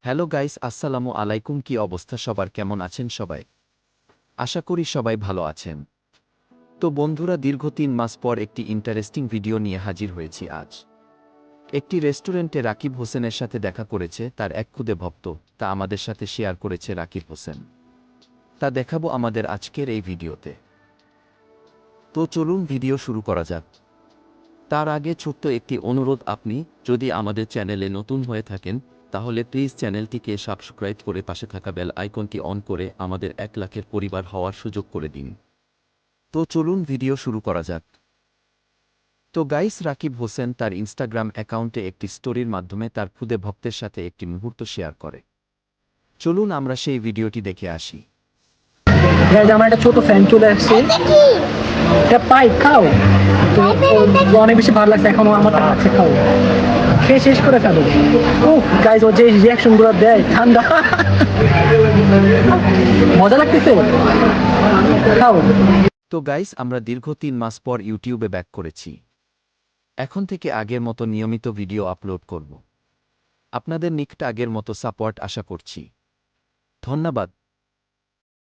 Hello guys, আসসালামু আলাইকুম। কি অবস্থা সবার, কেমন আছেন সবাই? আশা করি সবাই ভালো আছেন। তো বন্ধুরা, দীর্ঘ 3 মাস পর একটি ইন্টারেস্টিং ভিডিও নিয়ে হাজির হয়েছি আজ। একটি রেস্টুরেন্টে রাকিব হোসেনের সাথে দেখা করেছে তার এক খুদে ভক্ত, তা আমাদের সাথে শেয়ার করেছে রাকিব হোসেন। তা দেখাবো আমাদের আজকের এই ভিডিওতে। তো চলুন ভিডিও শুরু করা যাক। তার আগে ছোট্ট একটি অনুরোধ, আপনি যদি আমাদের চ্যানেলে নতুন হয়ে থাকেন তাহলে প্লিজ চ্যানেলটিকে সাবস্ক্রাইব করে পাশে থাকা বেল আইকনটি অন করে আমাদের 1 লাখের পরিবার হওয়ার সুযোগ করে দিন। তো চলুন ভিডিও শুরু করা যাক। তো গাইস, রাকিব হোসেন তার ইনস্টাগ্রাম অ্যাকাউন্টে একটি স্টোরির মাধ্যমে তার খুদে ভক্তের সাথে একটি মুহূর্ত শেয়ার করে। চলুন আমরা সেই ভিডিওটি দেখে আসি। গাইজ আমার একটা ছোট ফ্যান চলে আসছে। এটা পাই খাও। তো অনেক বেশি ভালো লাগছে, এখনো আমার কাছে খাও, খেয়ে শেষ করে ফেলো। ও গাইজ, ও যে রিয়াকশন গুলো দেয় ঠান্ডা, মজা লাগতেছে, খাও। তো গাইস, আমরা দীর্ঘ 3 মাস পর ইউটিউবে ব্যাক করেছি। এখন থেকে আগের মতো নিয়মিত ভিডিও আপলোড করব। আপনাদের নিকট আগের মতো সাপোর্ট আশা করছি। ধন্যবাদ।